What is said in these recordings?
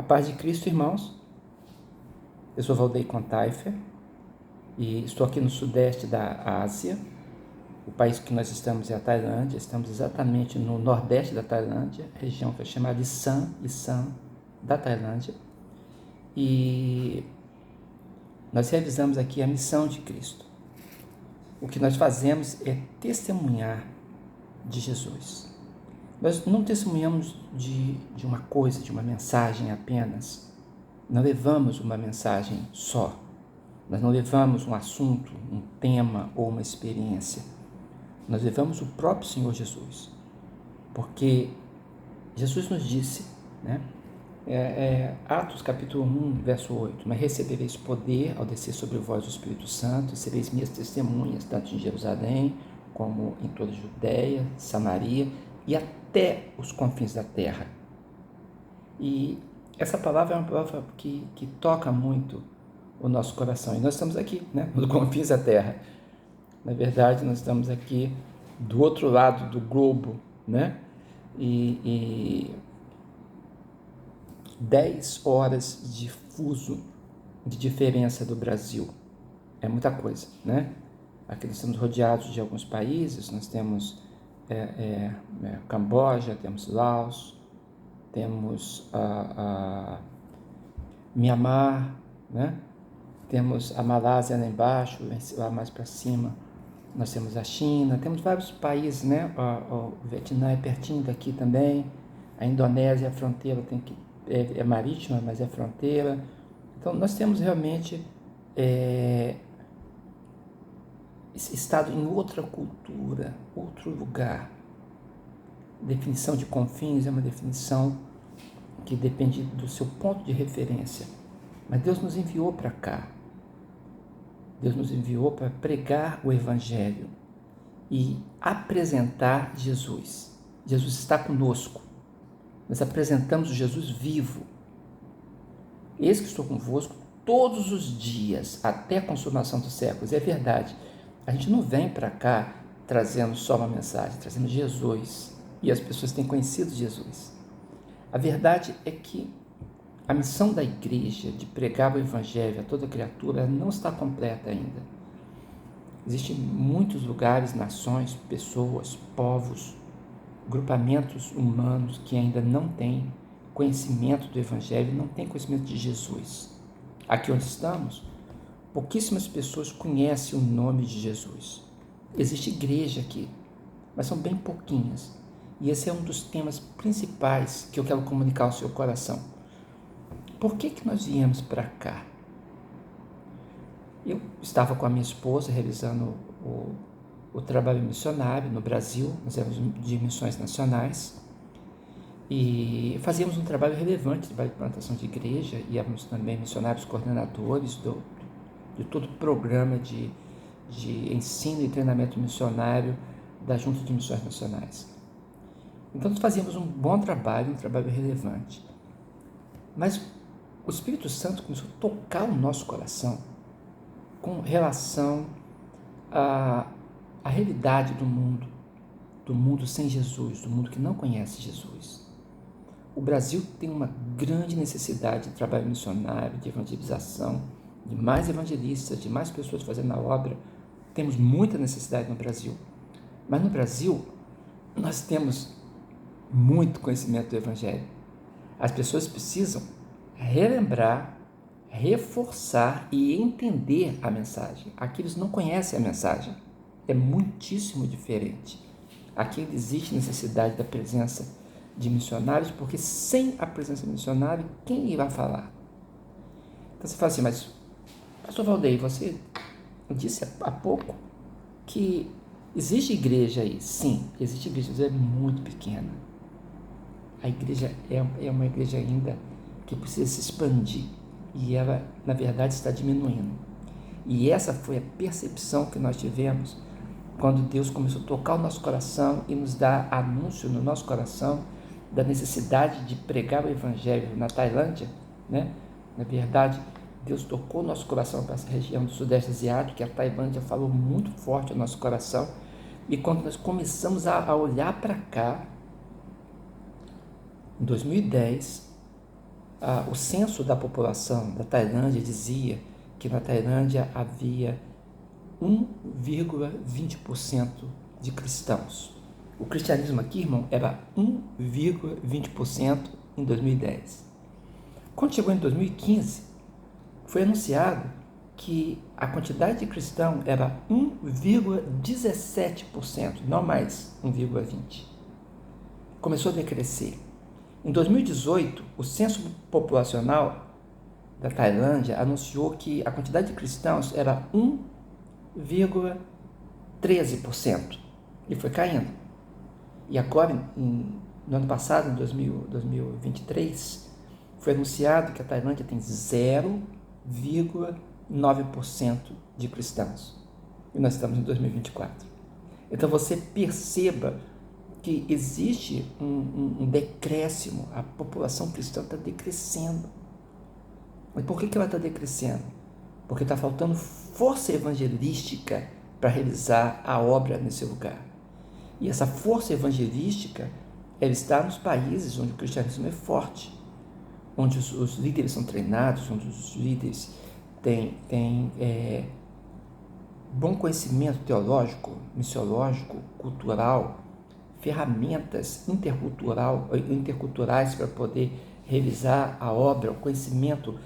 paz de Cristo, irmãos. Eu sou Valdeir Contaifer e estou aqui no sudeste da Ásia. O país que nós estamos é a Tailândia. Estamos exatamente no nordeste da Tailândia, região que é chamada Isan da Tailândia. E nós realizamos aqui a missão de Cristo. O que nós fazemos é testemunhar de Jesus. Nós não testemunhamos de uma coisa, de uma mensagem apenas. Não levamos uma mensagem só. Nós não levamos um assunto, um tema ou uma experiência. Nós levamos o próprio Senhor Jesus. Porque Jesus nos disse, né? Atos capítulo 1, verso 8, mas recebereis poder ao descer sobre vós o Espírito Santo, e sereis minhas testemunhas, tanto em Jerusalém, como em toda a Judéia, Samaria e até os confins da terra. E essa palavra é uma palavra que toca muito o nosso coração. E nós estamos aqui, né, nos confins da terra. Na verdade, nós estamos aqui do outro lado do globo, né? E 10 horas de fuso de diferença do Brasil. É muita coisa, né? Aqui nós estamos rodeados de alguns países. Nós temos Camboja, temos Laos, temos Mianmar, né? Temos a Malásia lá embaixo, lá mais para cima nós temos a China, temos vários países, né? O Vietnã é pertinho daqui também, a Indonésia, a fronteira é marítima, mas é fronteira. Então nós temos realmente estado em outra cultura, outro lugar. Definição de confins é uma definição que depende do seu ponto de referência. Mas Deus nos enviou para cá. Deus nos enviou para pregar o Evangelho e apresentar Jesus. Jesus está conosco. Nós apresentamos o Jesus vivo. Eis que estou convosco todos os dias, até a consumação dos séculos. É verdade. A gente não vem para cá trazendo só uma mensagem, trazendo Jesus. E as pessoas têm conhecido Jesus. A verdade é que a missão da igreja de pregar o Evangelho a toda criatura não está completa ainda. Existem muitos lugares, nações, pessoas, povos, grupamentos humanos que ainda não têm conhecimento do Evangelho, não têm conhecimento de Jesus. Aqui onde estamos, pouquíssimas pessoas conhecem o nome de Jesus. Existe igreja aqui, mas são bem pouquinhas. E esse é um dos temas principais que eu quero comunicar ao seu coração. Por que nós viemos para cá? Eu estava com a minha esposa realizando o trabalho missionário no Brasil. Nós éramos de missões nacionais e fazíamos um trabalho relevante, trabalho de plantação de igreja, e éramos também missionários coordenadores de todo o programa de ensino e treinamento missionário da Junta de Missões Nacionais. Então nós fazíamos um bom trabalho, um trabalho relevante. Mas o Espírito Santo começou a tocar o nosso coração com relação à realidade do mundo sem Jesus, do mundo que não conhece Jesus. O Brasil tem uma grande necessidade de trabalho missionário, de evangelização, de mais evangelistas, de mais pessoas fazendo a obra. Temos muita necessidade no Brasil. Mas no Brasil, nós temos muito conhecimento do Evangelho. As pessoas precisam relembrar, reforçar e entender a mensagem. Aqui eles não conhecem a mensagem. É muitíssimo diferente. Aqui existe necessidade da presença de missionários, porque sem a presença de missionário, quem irá falar? Então você fala assim, mas pastor Valdeir, você disse há pouco que existe igreja aí. Sim, existe igreja, mas é muito pequena. A igreja é uma igreja ainda que precisa se expandir, e ela, na verdade, está diminuindo. E essa foi a percepção que nós tivemos quando Deus começou a tocar o nosso coração e nos dar anúncio no nosso coração da necessidade de pregar o Evangelho na Tailândia, né? Na verdade, Deus tocou o nosso coração para essa região do Sudeste Asiático, que a Tailândia falou muito forte ao nosso coração. E quando nós começamos a olhar para cá, em 2010, O censo da população da Tailândia dizia que na Tailândia havia 1,20% de cristãos. O cristianismo aqui, irmão, era 1,20% em 2010. Quando chegou em 2015, foi anunciado que a quantidade de cristãos era 1,17%, não mais 1,20%. Começou a decrescer. Em 2018, o censo populacional da Tailândia anunciou que a quantidade de cristãos era 1,13% e foi caindo. E agora, no ano passado, em 2023, foi anunciado que a Tailândia tem 0,9% de cristãos. E nós estamos em 2024. Então você perceba que existe um decréscimo, a população cristã está decrescendo. Mas por que ela está decrescendo? Porque está faltando força evangelística para realizar a obra nesse lugar. E essa força evangelística, ela está nos países onde o cristianismo é forte, onde os líderes são treinados, onde os líderes têm bom conhecimento teológico, missiológico, cultural, ferramentas interculturais para poder realizar a obra, o conhecimento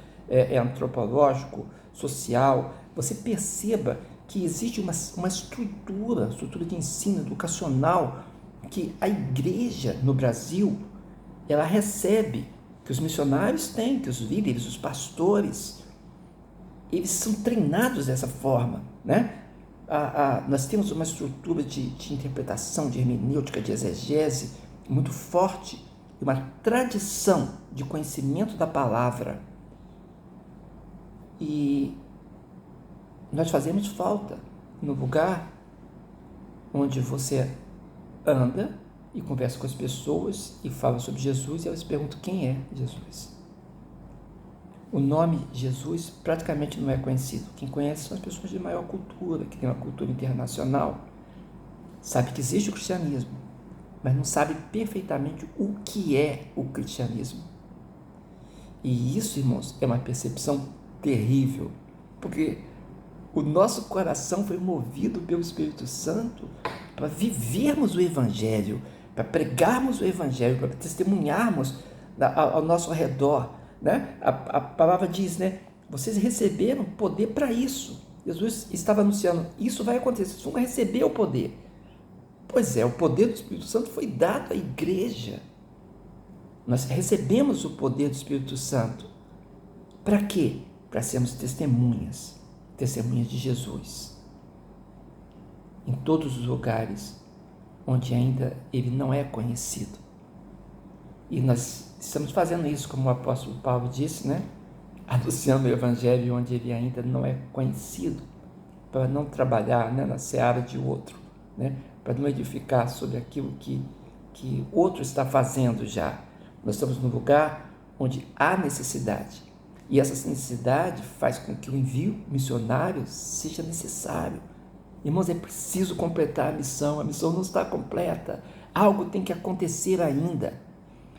antropológico, social. Você perceba que existe uma estrutura de ensino educacional que a igreja no Brasil, ela recebe, que os missionários têm, que os líderes, os pastores, eles são treinados dessa forma, né? Nós temos uma estrutura de interpretação, de hermenêutica, de exegese muito forte, e uma tradição de conhecimento da palavra. E nós fazemos falta no lugar onde você anda e conversa com as pessoas e fala sobre Jesus e elas perguntam quem é Jesus. O nome Jesus praticamente não é conhecido. Quem conhece são as pessoas de maior cultura, que tem uma cultura internacional. Sabe que existe o cristianismo, mas não sabe perfeitamente o que é o cristianismo. E isso, irmãos, é uma percepção terrível, porque o nosso coração foi movido pelo Espírito Santo para vivermos o Evangelho, para pregarmos o Evangelho, para testemunharmos ao nosso redor, né? A palavra diz, né? Vocês receberam poder para isso. Jesus estava anunciando, isso vai acontecer, vocês vão receber o poder. Pois é, o poder do Espírito Santo foi dado à igreja. Nós recebemos o poder do Espírito Santo. Para quê? Para sermos testemunhas de Jesus. Em todos os lugares onde ainda ele não é conhecido. E nós estamos fazendo isso, como o apóstolo Paulo disse, né? Anunciando o evangelho onde ele ainda não é conhecido, para não trabalhar, né, na seara de outro, né? Para não edificar sobre aquilo que outro está fazendo já. Nós estamos no lugar onde há necessidade. E essa necessidade faz com que o envio missionário seja necessário. Irmãos, é preciso completar a missão não está completa. Algo tem que acontecer ainda.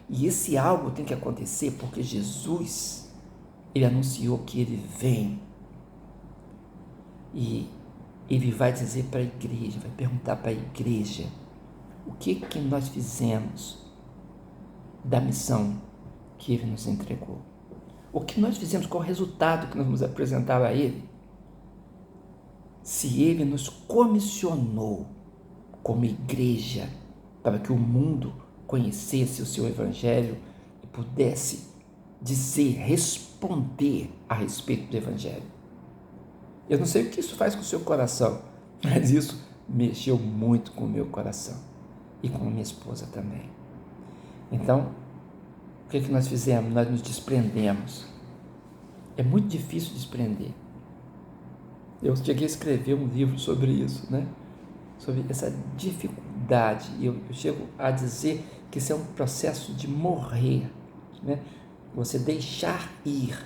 E esse algo tem que acontecer porque Jesus, ele anunciou que ele vem. E ele vai dizer para a igreja, vai perguntar para a igreja, o que nós fizemos da missão que ele nos entregou? O que nós fizemos, qual o resultado que nós vamos apresentar a ele? Se ele nos comissionou como igreja para que o mundo conhecesse o seu evangelho e pudesse dizer, responder a respeito do evangelho. Eu não sei o que isso faz com o seu coração, mas isso mexeu muito com o meu coração e com a minha esposa também. Então, o que nós fizemos? Nós nos desprendemos. É muito difícil desprender. Eu cheguei a escrever um livro sobre isso, né? Sobre essa dificuldade. Eu chego a dizer que isso é um processo de morrer, né? Você deixar ir,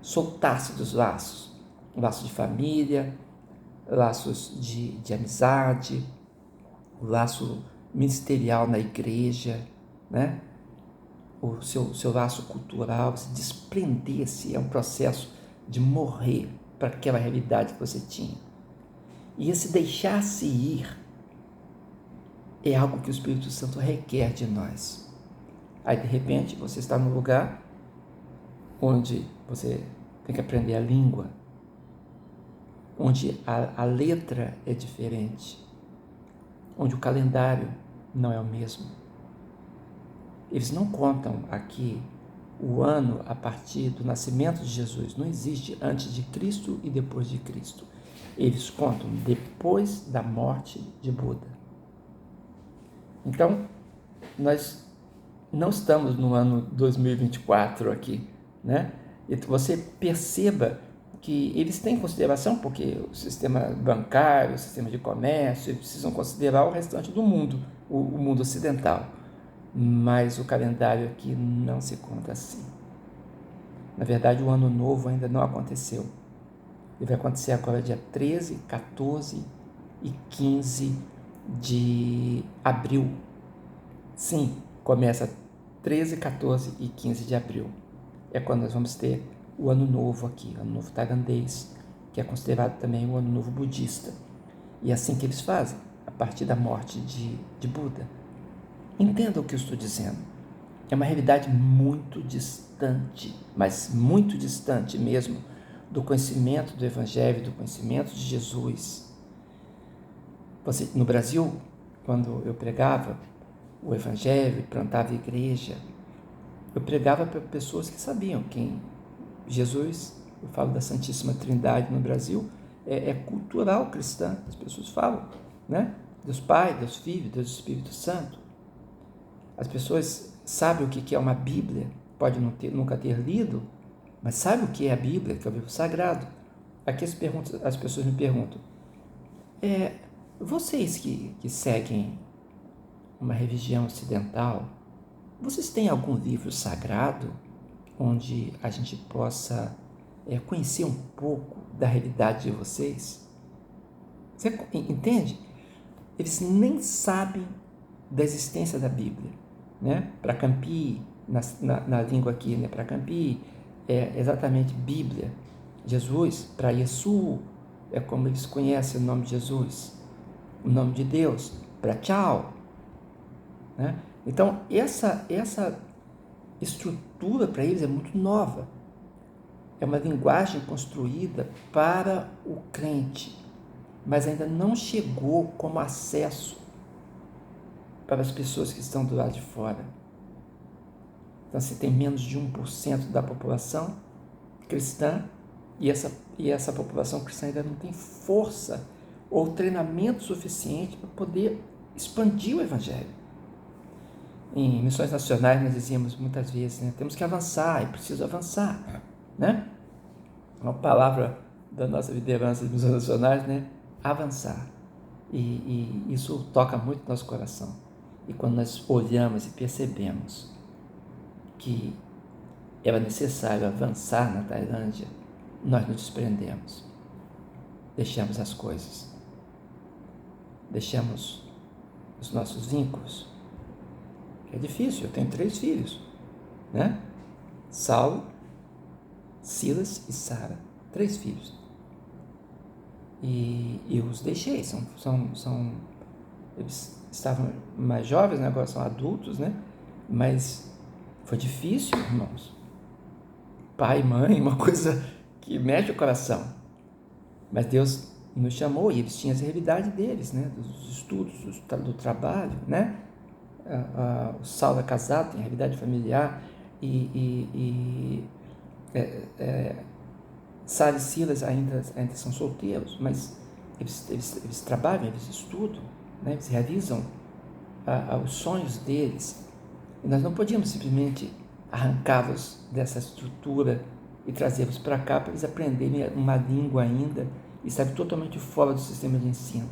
soltar-se dos laços de família, laços de laço ministerial na igreja, né? o seu laço cultural, se desprender-se, é um processo de morrer para aquela realidade que você tinha. E esse deixar-se ir é algo que o Espírito Santo requer de nós. Aí, de repente, você está num lugar onde você tem que aprender a língua, onde a letra é diferente, onde o calendário não é o mesmo. Eles não contam aqui o ano a partir do nascimento de Jesus. Não existe antes de Cristo e depois de Cristo. Eles contam depois da morte de Buda. Então, nós não estamos no ano 2024 aqui, né? E você perceba que eles têm consideração, porque o sistema bancário, o sistema de comércio, eles precisam considerar o restante do mundo, o mundo ocidental. Mas o calendário aqui não se conta assim. Na verdade, o ano novo ainda não aconteceu. Ele vai acontecer agora dia 13, 14 e 15 de abril. Sim, começa 13, 14 e 15 de abril. É quando nós vamos ter o ano novo aqui, o ano novo tailandês, que é considerado também o ano novo budista. E é assim que eles fazem, a partir da morte de Buda. Entenda o que eu estou dizendo. É uma realidade muito distante, mas muito distante mesmo, do conhecimento do Evangelho, do conhecimento de Jesus. No Brasil, quando eu pregava o Evangelho, plantava igreja, eu pregava para pessoas que sabiam quem Jesus, eu falo da Santíssima Trindade no Brasil, é cultural cristã, as pessoas falam, né? Deus Pai, Deus Filho, Deus Espírito Santo. As pessoas sabem o que é uma Bíblia, pode nunca ter lido, mas sabe o que é a Bíblia, que é o livro sagrado. Aqui as pessoas me perguntam, vocês que seguem uma religião ocidental, vocês têm algum livro sagrado onde a gente possa conhecer um pouco da realidade de vocês? Você entende? Eles nem sabem da existência da Bíblia, né? Para Campi, na língua aqui, né? Para Campi é exatamente Bíblia. Jesus, para Yesu, é como eles conhecem o nome de Jesus, o nome de Deus, para Tchau, né? Então, essa estrutura para eles é muito nova. É uma linguagem construída para o crente, mas ainda não chegou como acesso para as pessoas que estão do lado de fora. Então, se tem menos de 1% da população cristã, e essa população cristã ainda não tem força ou treinamento suficiente para poder expandir o Evangelho. Em missões nacionais nós dizíamos muitas vezes, né, temos que avançar, é preciso avançar, né? Uma palavra da nossa liderança de missões nacionais, né? Avançar. E isso toca muito no nosso coração. E quando nós olhamos e percebemos que era necessário avançar na Tailândia, nós nos desprendemos, deixamos as coisas, deixamos os nossos vínculos. É difícil, eu tenho 3 filhos, né? Saulo, Silas e Sara, 3 filhos. E eu os deixei, eles estavam mais jovens, né? Agora são adultos, né? Mas foi difícil, irmãos. Pai e mãe, uma coisa que mexe o coração. Mas Deus nos chamou e eles tinham a realidade deles, né? Dos estudos, do trabalho, né? O Saulo é casado, tem a realidade familiar, Sara e Silas ainda são solteiros, mas eles trabalham, eles estudam, né? Eles realizam os sonhos deles. E nós não podíamos simplesmente arrancá-los dessa estrutura e trazê-los para cá para eles aprenderem uma língua ainda e estarem totalmente fora do sistema de ensino.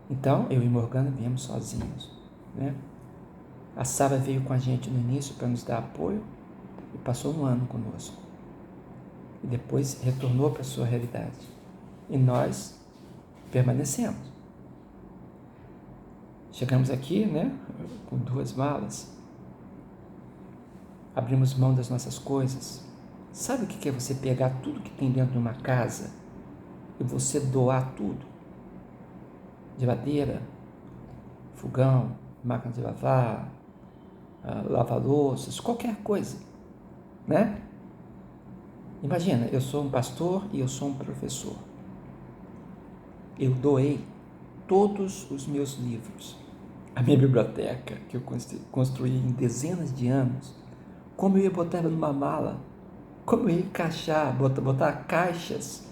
Então, eu e Morgana viemos sozinhos, né? A Sara veio com a gente no início para nos dar apoio e passou um ano conosco. E depois retornou para a sua realidade. E nós permanecemos. Chegamos aqui, né, com 2 malas, abrimos mão das nossas coisas. Sabe o que é você pegar tudo que tem dentro de uma casa e você doar tudo? Geladeira, fogão, máquina de lavar, lava-louças, qualquer coisa, né? Imagina, eu sou um pastor e eu sou um professor. Eu doei todos os meus livros, a minha biblioteca, que eu construí em dezenas de anos, como eu ia botar ela numa mala, como eu ia encaixar, botar caixas,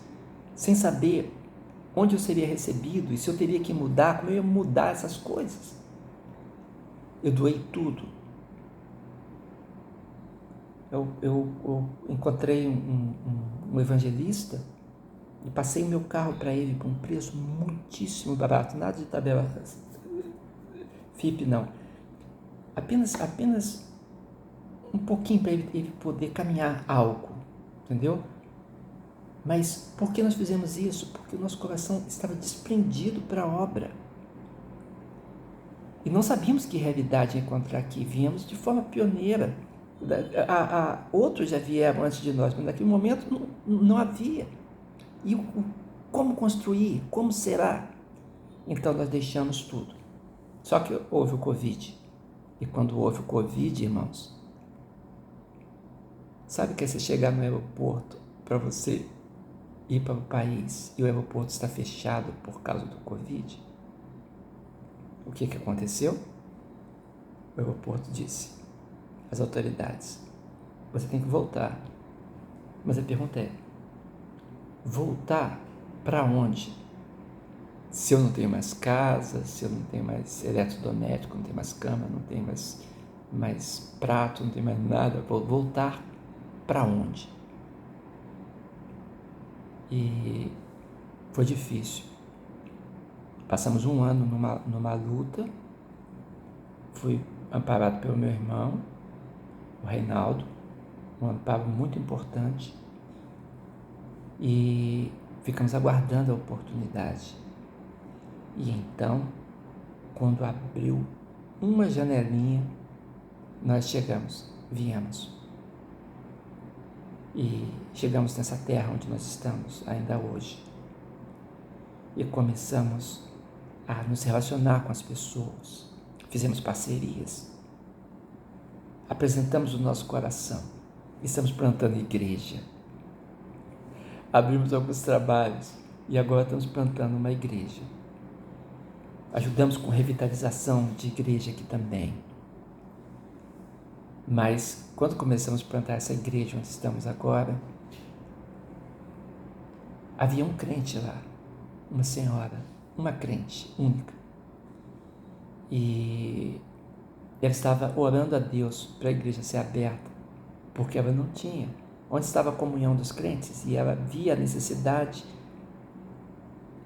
sem saber onde eu seria recebido e se eu teria que mudar, como eu ia mudar essas coisas. Eu doei tudo. Eu encontrei um evangelista e passei o meu carro para ele por um preço muitíssimo barato, nada de tabela FIP não, apenas um pouquinho para ele poder caminhar algo, entendeu? Mas por que nós fizemos isso? Porque o nosso coração estava desprendido para a obra. E não sabíamos que realidade encontrar aqui. Viemos de forma pioneira. Outros já vieram antes de nós, mas naquele momento não havia. E como construir? Como será? Então nós deixamos tudo. Só que houve o Covid. E quando houve o Covid, irmãos, sabe o que é você chegar no aeroporto para você ir para o país e o aeroporto está fechado por causa do Covid? O que aconteceu? O aeroporto disse, as autoridades, você tem que voltar. Mas a pergunta é, voltar para onde? Se eu não tenho mais casa, se eu não tenho mais eletrodoméstico, não tenho mais cama, não tenho mais prato, não tenho mais nada, vou voltar para onde? E foi difícil. Passamos um ano numa luta. Fui amparado pelo meu irmão, o Reinaldo, um amparo muito importante, e ficamos aguardando a oportunidade. E então, quando abriu uma janelinha, nós viemos. E chegamos nessa terra onde nós estamos ainda hoje. E começamos a nos relacionar com as pessoas. Fizemos parcerias. Apresentamos o nosso coração. Estamos plantando igreja. Abrimos alguns trabalhos e agora estamos plantando uma igreja. Ajudamos com revitalização de igreja aqui também. Mas quando começamos a plantar essa igreja onde estamos agora, havia um crente lá, uma senhora, uma crente única. E ela estava orando a Deus para a igreja ser aberta, porque ela não tinha. Onde estava a comunhão dos crentes? E ela via a necessidade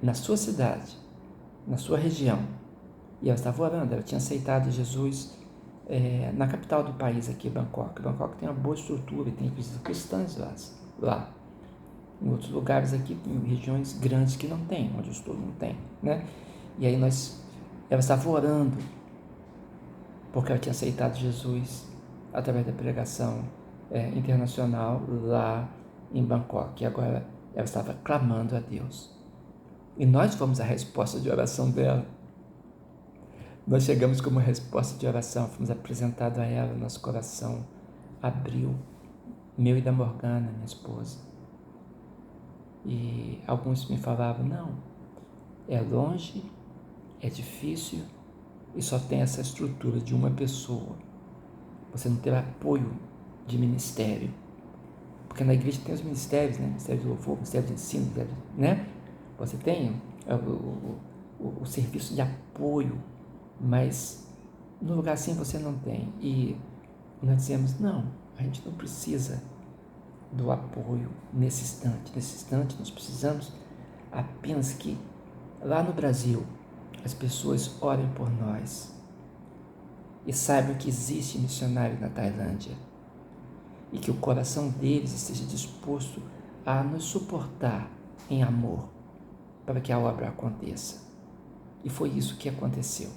na sua cidade, na sua região. E ela estava orando, ela tinha aceitado Jesus na capital do país aqui, Bangkok. Bangkok tem uma boa estrutura, tem igrejas cristãs lá. Em outros lugares aqui, tem regiões grandes que não tem, onde eu estou não tem, né? E aí ela estava orando, porque ela tinha aceitado Jesus através da pregação internacional lá em Bangkok. E agora ela estava clamando a Deus. E nós fomos a resposta de oração dela. Nós chegamos como resposta de oração, fomos apresentados a ela, nosso coração abriu, meu e da Morgana, minha esposa. E alguns me falavam, não, é longe, é difícil e só tem essa estrutura de uma pessoa. Você não terá apoio de ministério. Porque na igreja tem os ministérios, né? Ministério de louvor, ministério de ensino, né? Você tem o serviço de apoio, mas no lugar assim você não tem. E nós dizemos, não, a gente não precisa do apoio nesse instante. Nesse instante nós precisamos apenas que lá no Brasil as pessoas orem por nós e saibam que existe missionário na Tailândia e que o coração deles esteja disposto a nos suportar em amor para que a obra aconteça. E foi isso que aconteceu.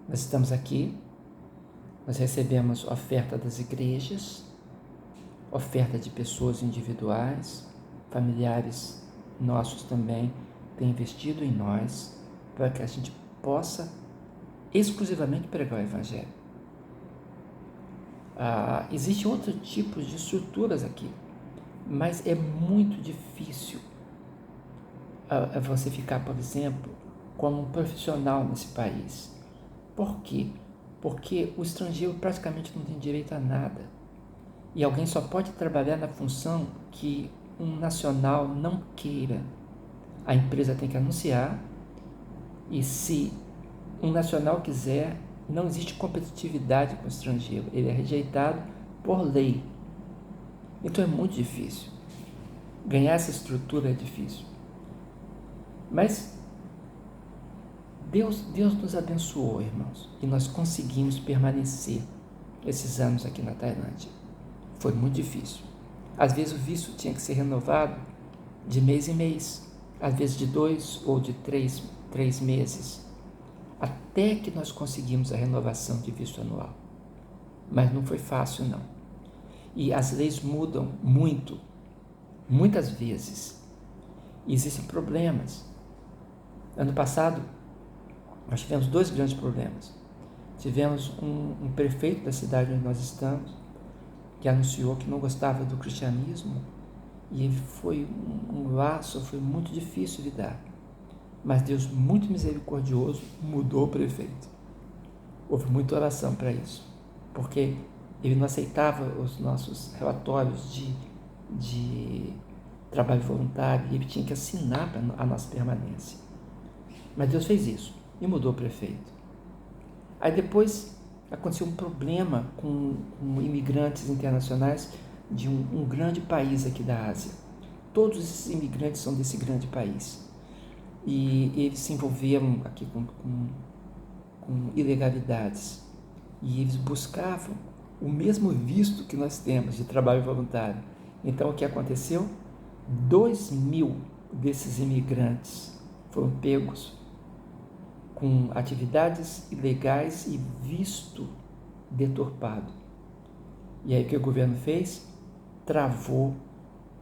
Nós estamos aqui Nós recebemos oferta das igrejas, oferta de pessoas individuais, familiares nossos também têm investido em nós para que a gente possa exclusivamente pregar o Evangelho. Existem outros tipos de estruturas aqui, mas é muito difícil você ficar, por exemplo, como um profissional nesse país. Por quê? Porque o estrangeiro praticamente não tem direito a nada. E alguém só pode trabalhar na função que um nacional não queira. A empresa tem que anunciar, e se um nacional quiser, não existe competitividade com o estrangeiro. Ele é rejeitado por lei. Então é muito difícil. Ganhar essa estrutura é difícil. Mas Deus nos abençoou, irmãos, e nós conseguimos permanecer esses anos aqui na Tailândia. Foi muito difícil. Às vezes o visto tinha que ser renovado de mês em mês, às vezes de 2 ou de 3 meses, até que nós conseguimos a renovação de visto anual. Mas não foi fácil, não. E as leis mudam muito, muitas vezes. E existem problemas. Ano passado, nós tivemos 2 grandes problemas. Tivemos um prefeito da cidade onde nós estamos, que anunciou que não gostava do cristianismo, e ele foi um laço, foi muito difícil lidar. Mas Deus, muito misericordioso, mudou o prefeito. Houve muita oração para isso, porque ele não aceitava os nossos relatórios de trabalho voluntário, e ele tinha que assinar para a nossa permanência. Mas Deus fez isso e mudou o prefeito. Aí depois aconteceu um problema com imigrantes internacionais de um grande país aqui da Ásia. Todos esses imigrantes são desse grande país. E eles se envolveram aqui com ilegalidades. E eles buscavam o mesmo visto que nós temos de trabalho voluntário. Então o que aconteceu? 2.000 desses imigrantes foram pegos com atividades ilegais e visto deturpado. E aí o que o governo fez? Travou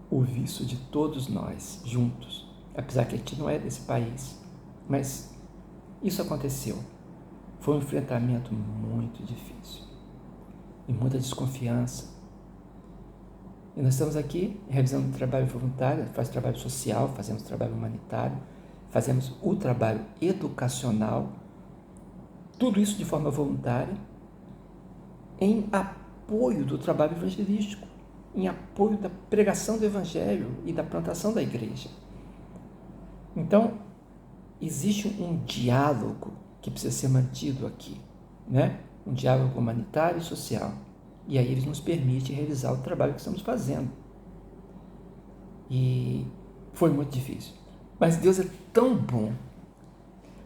o visto de todos nós juntos, apesar que a gente não é desse país. Mas isso aconteceu. Foi um enfrentamento muito difícil e muita desconfiança. E nós estamos aqui realizando trabalho voluntário, faz trabalho social, fazemos trabalho humanitário, fazemos o trabalho educacional, tudo isso de forma voluntária, em apoio do trabalho evangelístico, em apoio da pregação do Evangelho e da plantação da igreja. Então, existe um diálogo que precisa ser mantido aqui, né? Um diálogo humanitário e social. E aí ele nos permite realizar o trabalho que estamos fazendo. E foi muito difícil. Mas Deus é tão bom,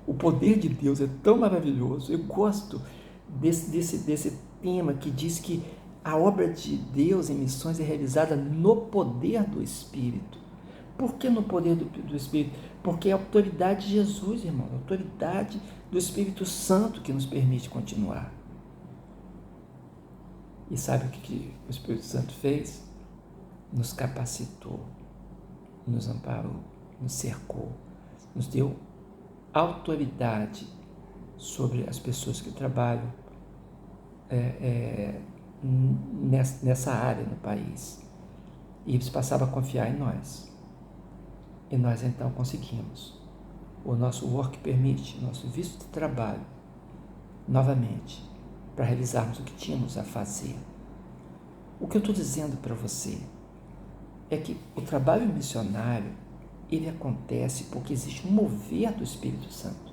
o poder de Deus é tão maravilhoso. Eu gosto desse tema que diz que a obra de Deus em missões é realizada no poder do Espírito. Por que no poder do Espírito? Porque é a autoridade de Jesus, irmão, a autoridade do Espírito Santo que nos permite continuar. E sabe o que o Espírito Santo fez? Nos capacitou, nos amparou, nos cercou, nos deu autoridade sobre as pessoas que trabalham nessa área no país. E eles passavam a confiar em nós. E nós então conseguimos o nosso work permit, nosso visto de trabalho, novamente, para realizarmos o que tínhamos a fazer. O que eu estou dizendo para você é que o trabalho missionário, ele acontece porque existe um mover do Espírito Santo.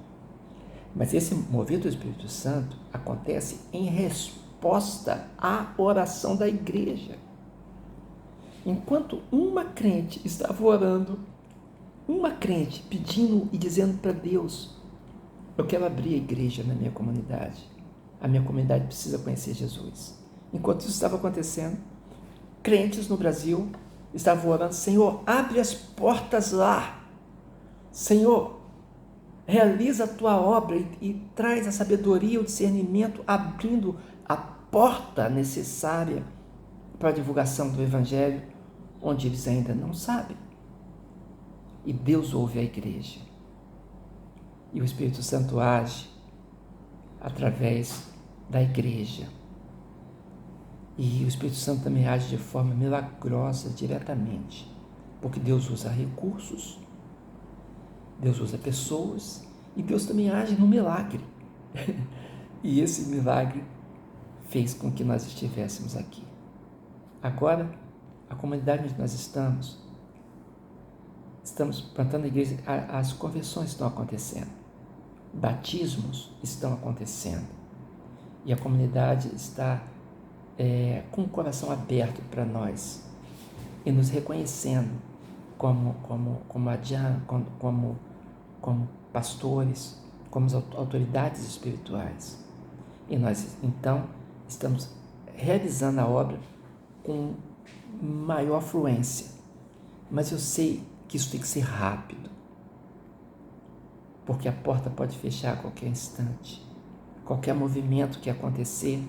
Mas esse mover do Espírito Santo acontece em resposta à oração da igreja. Enquanto uma crente estava orando, uma crente pedindo e dizendo para Deus: eu quero abrir a igreja na minha comunidade. A minha comunidade precisa conhecer Jesus. Enquanto isso estava acontecendo, crentes no Brasil estavam orando: Senhor, abre as portas lá. Senhor, realiza a tua obra e traz a sabedoria, o discernimento, abrindo a porta necessária para a divulgação do Evangelho, onde eles ainda não sabem. E Deus ouve a igreja. E o Espírito Santo age através da igreja. E o Espírito Santo também age de forma milagrosa, diretamente. Porque Deus usa recursos, Deus usa pessoas, e Deus também age no milagre. E esse milagre fez com que nós estivéssemos aqui. Agora, a comunidade onde nós estamos plantando a igreja, as conversões estão acontecendo, batismos estão acontecendo, e a comunidade está com o coração aberto para nós, e nos reconhecendo como Adjan, como pastores, como autoridades espirituais. E nós, então, estamos realizando a obra com maior fluência. Mas eu sei que isso tem que ser rápido, porque a porta pode fechar a qualquer instante. Qualquer movimento que acontecer,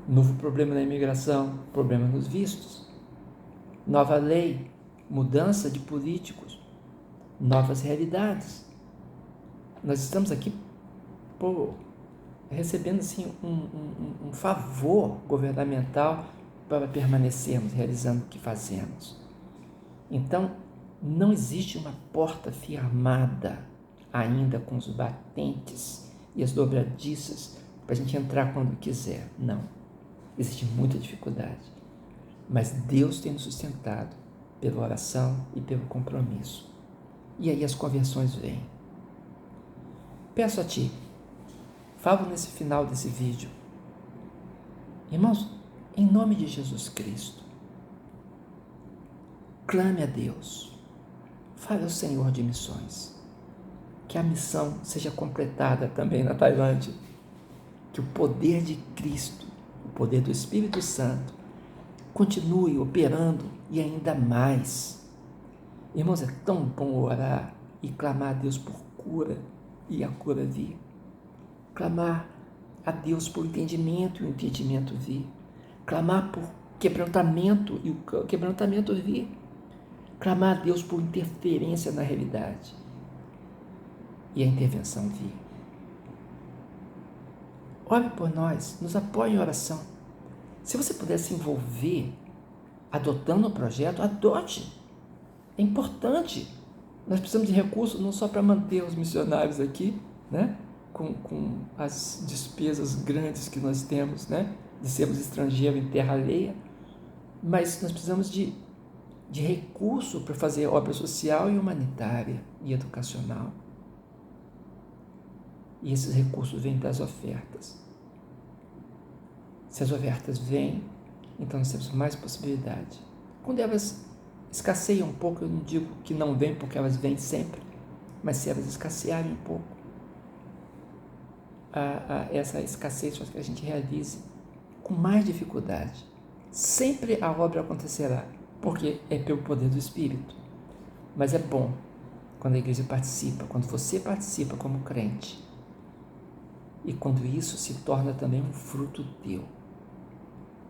novo problema na imigração, problema nos vistos, nova lei, mudança de políticos, novas realidades. Nós estamos aqui recebendo assim, um favor governamental para permanecermos realizando o que fazemos. Então, não existe uma porta firmada ainda com os batentes e as dobradiças para a gente entrar quando quiser. Não. Existe muita dificuldade. Mas Deus tem nos sustentado pela oração e pelo compromisso. E aí as conversões vêm. Peço a Ti, falo nesse final desse vídeo. Irmãos, em nome de Jesus Cristo, clame a Deus, fale ao Senhor de missões, que a missão seja completada também na Tailândia, que o poder de Cristo, o poder do Espírito Santo, continue operando e ainda mais. Irmãos, é tão bom orar e clamar a Deus por cura e a cura vir. Clamar a Deus por entendimento e o entendimento vir. Clamar por quebrantamento e o quebrantamento vir. Clamar a Deus por interferência na realidade e a intervenção vir. Ore por nós, nos apoie em oração. Se você puder se envolver adotando o projeto, adote. É importante. Nós precisamos de recursos não só para manter os missionários aqui, né? Com as despesas grandes que nós temos, né? De sermos estrangeiros em terra alheia, mas nós precisamos de recurso para fazer obra social e humanitária e educacional. E esses recursos vêm das ofertas. Se as ofertas vêm, então nós temos mais possibilidade. Quando elas escasseiam um pouco, eu não digo que não vêm, porque elas vêm sempre, mas se elas escassearem um pouco, essa escassez faz que a gente realize com mais dificuldade. Sempre a obra acontecerá, porque é pelo poder do Espírito. Mas é bom quando a igreja participa, quando você participa como crente, e quando isso se torna também um fruto teu.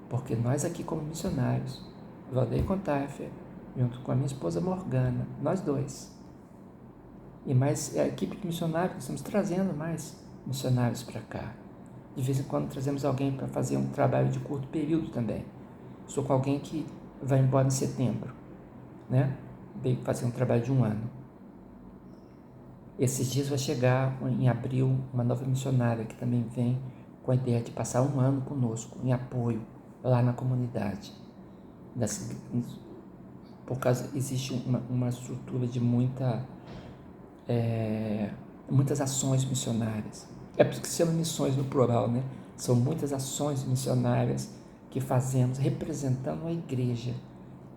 Porque nós aqui como missionários, Valdeir Contaifer, junto com a minha esposa Morgana, nós dois, e mais a equipe de missionários, estamos trazendo mais missionários para cá. De vez em quando trazemos alguém para fazer um trabalho de curto período também. Estou com alguém que vai embora em setembro, né? Veio fazer um trabalho de 1 ano. Esses dias vai chegar em abril uma nova missionária que também vem com a ideia de passar 1 ano conosco, em apoio, lá na comunidade. Por causa, existe uma estrutura de muitas ações missionárias. É por isso que se chama missões no plural, né? São muitas ações missionárias que fazemos representando a igreja,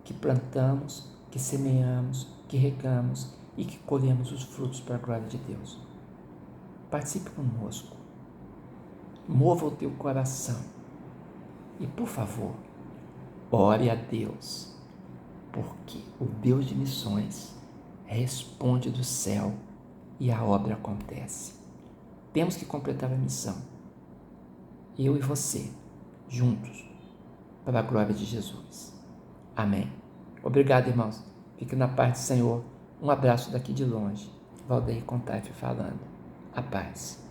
que plantamos, que semeamos, que regamos e que colhemos os frutos para a glória de Deus. Participe conosco. Mova o teu coração. E, por favor, ore a Deus, porque o Deus de missões responde do céu e a obra acontece. Temos que completar a missão. eu e você, juntos, para a glória de Jesus. Amém. Obrigado, irmãos. Fique na paz do Senhor. Um abraço daqui de longe. Valdeir Contaif falando. A paz.